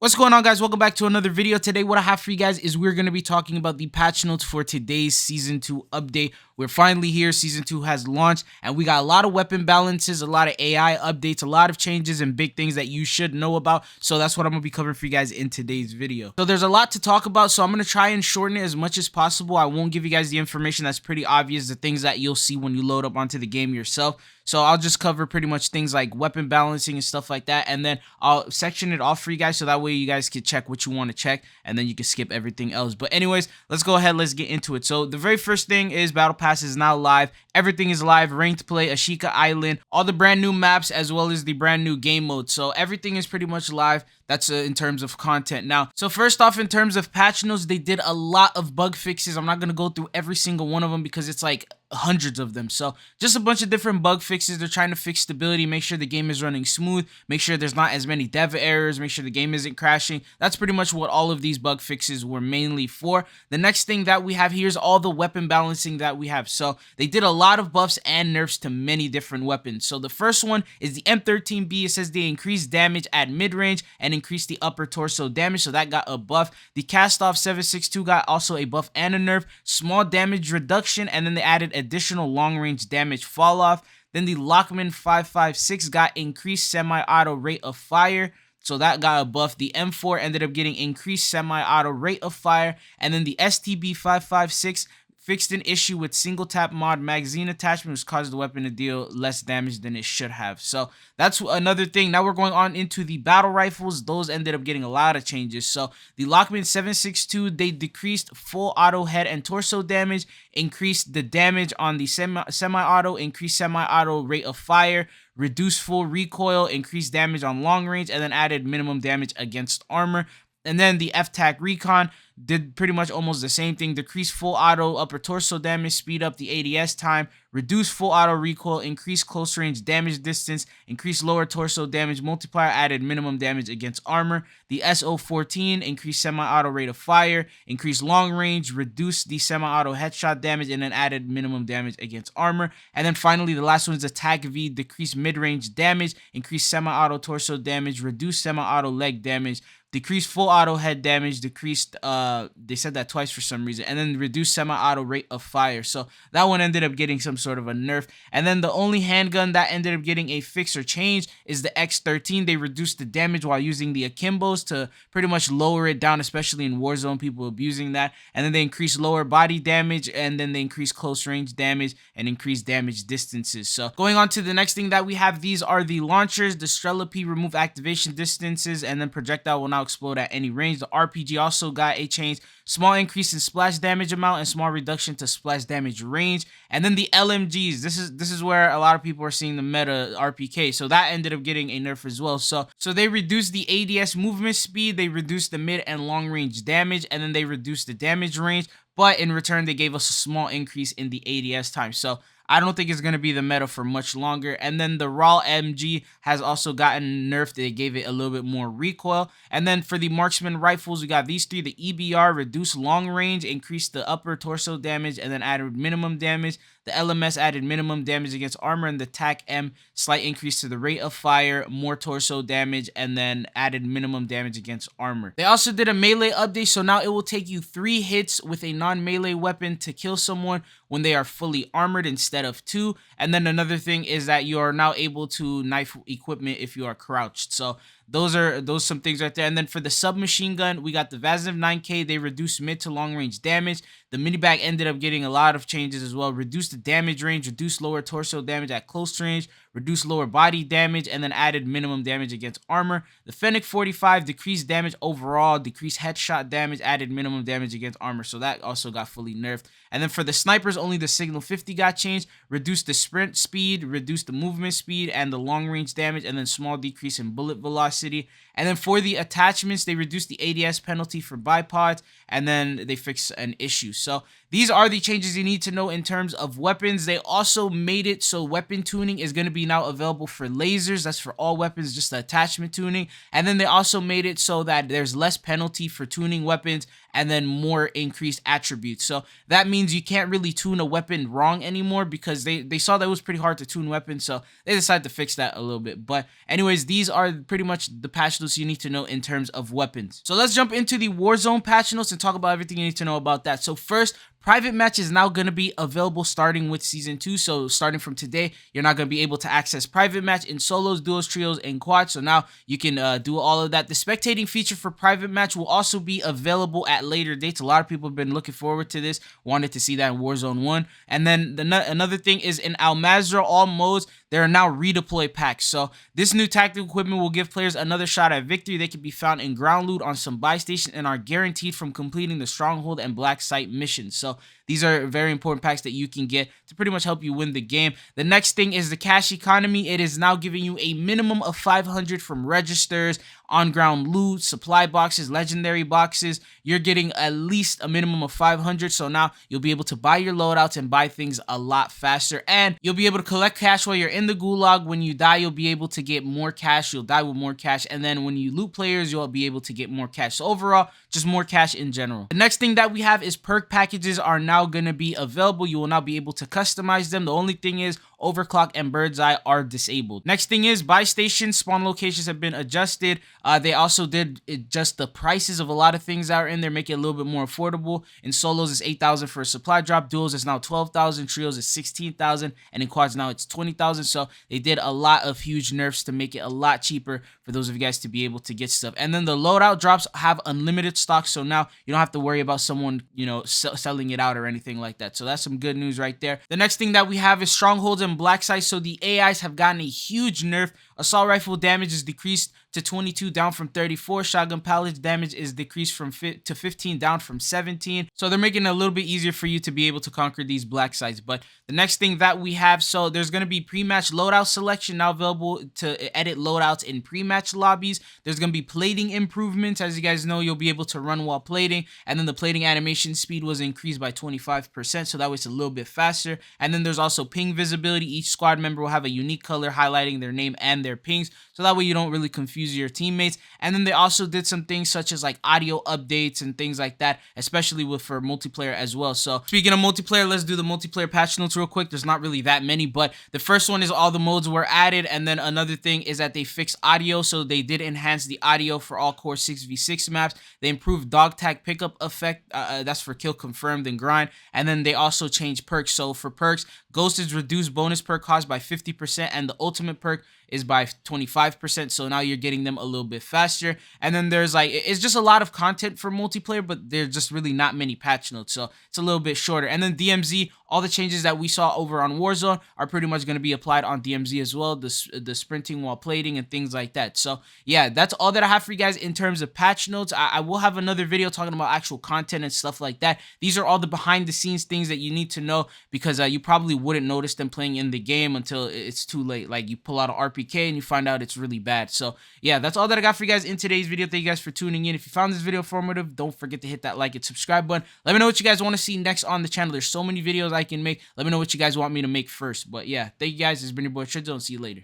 What's going on, guys? Welcome back to another video. Today what I have for you guys is we're going to be talking about the patch notes for today's season 2 update. We're finally here. Season 2 has launched and we got a lot of weapon balances, a lot of AI updates, a lot of changes and big things that you should know about. So that's what I'm going to be covering for you guys in today's video. So there's a lot to talk about, so I'm going to try and shorten it as much as possible. I won't give you guys the information that's pretty obvious, the things that you'll see when you load up onto the game yourself. So I'll just cover pretty much things like weapon balancing and stuff like that, and then I'll section it off for you guys so that way you guys can check what you want to check and then you can skip everything else. But anyways, let's go ahead, let's get into it. So the very first thing is Battle Pass is now live. Everything is live. Ranked play, Ashika Island, all the brand new maps as well as the brand new game mode. So everything is pretty much live. That's in terms of content. Now, so first off, in terms of patch notes, they did a lot of bug fixes. I'm not going to go through every single one of them because it's like hundreds of them. So just a bunch of different bug fixes. They're trying to fix stability, make sure the game is running smooth, make sure there's not as many dev errors, make sure the game isn't crashing. That's pretty much what all of these bug fixes were mainly for. The next thing that we have here is all the weapon balancing that we have. So they did a lot of buffs and nerfs to many different weapons. So the first one is the M13B. It says they increase damage at mid-range and increase the upper torso damage, so that got a buff. The cast off 762 got also a buff and a nerf. Small damage reduction, and then they added additional long range damage fall off. Then the Lockman 556 got increased semi-auto rate of fire, so that got a buff. The M4 ended up getting increased semi-auto rate of fire, and then the STB 556 fixed an issue with single tap mod magazine attachment, which caused the weapon to deal less damage than it should have. So that's another thing. Now we're going on into the battle rifles. Those ended up getting a lot of changes. So the Lockman 762, they decreased full auto head and torso damage, increased the damage on the semi-auto, increased semi-auto rate of fire, reduced full recoil, increased damage on long range, and then added minimum damage against armor. And then the FTAC Recon did pretty much almost the same thing. Decrease full auto upper torso damage, speed up the ADS time, reduce full auto recoil, increase close range damage distance, increase lower torso damage multiplier, added minimum damage against armor. The SO14 increased semi-auto rate of fire, increased long range, reduced the semi-auto headshot damage, and then added minimum damage against armor. And then finally, the last one is Attack V, decreased mid-range damage, increased semi-auto torso damage, reduced semi-auto leg damage, decreased full auto head damage, decreased, they said that twice for some reason, and then reduced semi-auto rate of fire. So that one ended up getting some sort of a nerf. And then the only handgun that ended up getting a fix or change is the X13. They reduced the damage while using the akimbos to pretty much lower it down, especially in Warzone, people abusing that. And then they increased lower body damage, and then they increased close range damage and increased damage distances. So going on to the next thing that we have, these are the launchers. The Strela P remove activation distances, and then projectile will now explode at any range. The RPG also got a change. Small increase in splash damage amount and small reduction to splash damage range. And then the LMGs, this is where a lot of people are seeing the meta RPK, so that ended up getting a nerf as well. So they reduced the ADS movement speed, they reduced the mid and long range damage, and then they reduced the damage range, but in return they gave us a small increase in the ADS time. So I don't think it's going to be the meta for much longer. And then the Raw MG has also gotten nerfed. They gave it a little bit more recoil. And then for the marksman rifles, we got these three. The EBR reduced long range, increased the upper torso damage, and then added minimum damage. The LMS added minimum damage against armor, and the TAC M slight increase to the rate of fire, more torso damage, and then added minimum damage against armor. They also did a melee update, so now it will take you 3 hits with a non-melee weapon to kill someone when they are fully armored instead of 2. And then another thing is that you are now able to knife equipment if you are crouched. So those some things right there. And then for the submachine gun, we got the Vaznov 9K. They reduced mid to long range damage. The mini bag ended up getting a lot of changes as well. Reduced the damage range, reduced lower torso damage at close range, reduced lower body damage, and then added minimum damage against armor. The Fennec 45 decreased damage overall, decreased headshot damage, added minimum damage against armor. So that also got fully nerfed. And then for the snipers, only the Signal 50 got changed. Reduced the sprint speed, reduced the movement speed, and the long range damage, and then small decrease in bullet velocity. And then for the attachments, they reduced the ADS penalty for bipods, and then they fixed an issue. So these are the changes you need to know in terms of weapons. They also made it so weapon tuning is going to be now available for lasers. That's for all weapons, just the attachment tuning. And then they also made it so that there's less penalty for tuning weapons and then more increased attributes. So that means you can't really tune a weapon wrong anymore, because they saw that it was pretty hard to tune weapons, so they decided to fix that a little bit. But anyways, these are pretty much the patch notes you need to know in terms of weapons. So let's jump into the Warzone patch notes and talk about everything you need to know about that. So first, private match is now going to be available starting with season 2. So starting from today, you're not going to be able to access private match in solos, duos, trios, and quads. So now you can do all of that. The spectating feature for private match will also be available at later dates. A lot of people have been looking forward to this, wanted to see that in Warzone 1. And then another thing is, in Al Mazrah all modes, there are now redeploy packs. So this new tactical equipment will give players another shot at victory. They can be found in ground loot on some buy station and are guaranteed from completing the stronghold and black site missions. So these are very important packs that you can get to pretty much help you win the game. The next thing is the cash economy. It is now giving you a minimum of 500 from registers, on-ground loot, supply boxes, legendary boxes. You're getting at least a minimum of 500. So now you'll be able to buy your loadouts and buy things a lot faster. And you'll be able to collect cash while you're in the gulag. When you die, you'll be able to get more cash. You'll die with more cash. And then when you loot players, you'll be able to get more cash. So overall, just more cash in general. The next thing that we have is perk packages are now going to be available. You will now be able to customize them. The only thing is, overclock and bird's eye are disabled. Next thing is, buy stations spawn locations have been adjusted. They also did adjust the prices of a lot of things that are in there, make it a little bit more affordable. In solos, it's 8,000 for a supply drop. Duos is now 12,000. Trios is 16,000, and in quads now it's 20,000. So they did a lot of huge nerfs to make it a lot cheaper for those of you guys to be able to get stuff. And then the loadout drops have unlimited stock, so now you don't have to worry about someone, you know, selling it out or anything like that. So that's some good news right there. The next thing that we have is strongholds and black sites. So the AIs have gotten a huge nerf. Assault rifle damage is decreased to 22, down from 34. Shotgun pallets damage is decreased to 15, down from 17. So they're making it a little bit easier for you to be able to conquer these black sites. But the next thing that we have, so there's going to be pre-match loadout selection now available to edit loadouts in pre-match lobbies. There's going to be plating improvements. As you guys know, you'll be able to run while plating. And then the plating animation speed was increased by 25%, so that way it's a little bit faster. And then there's also ping visibility. Each squad member will have a unique color highlighting their name and their pings, so that way you don't really confuse your teammates. And then they also did some things such as like audio updates and things like that, especially for multiplayer as well. So speaking of multiplayer, let's do the multiplayer patch notes real quick. There's not really that many, but the first one is all the modes were added. And then another thing is that they fixed audio, so they did enhance the audio for all core 6v6 maps. They improved dog tag pickup effect, that's for kill confirmed and grind. And then they also changed perks. So for perks, Ghost is reduced bonus perk cost by 50%, and the ultimate perk is by 25%, so now you're getting them a little bit faster. And then there's like, it's just a lot of content for multiplayer, but there's just really not many patch notes, so it's a little bit shorter. And then DMZ, all the changes that we saw over on Warzone are pretty much going to be applied on DMZ as well, the sprinting while plating and things like that. So yeah, that's all that I have for you guys in terms of patch notes. I will have another video talking about actual content and stuff like that. These are all the behind the scenes things that you need to know, because you probably wouldn't notice them playing in the game until it's too late. Like you pull out an RPK and you find out it's really bad. So yeah, that's all that I got for you guys in today's video. Thank you guys for tuning in. If you found this video informative, don't forget to hit that like and subscribe button. Let me know what you guys want to see next on the channel. There's so many videos I can make. Let me know what you guys want me to make first. But yeah, thank you guys. This has been your boy Tridzo, and see you later.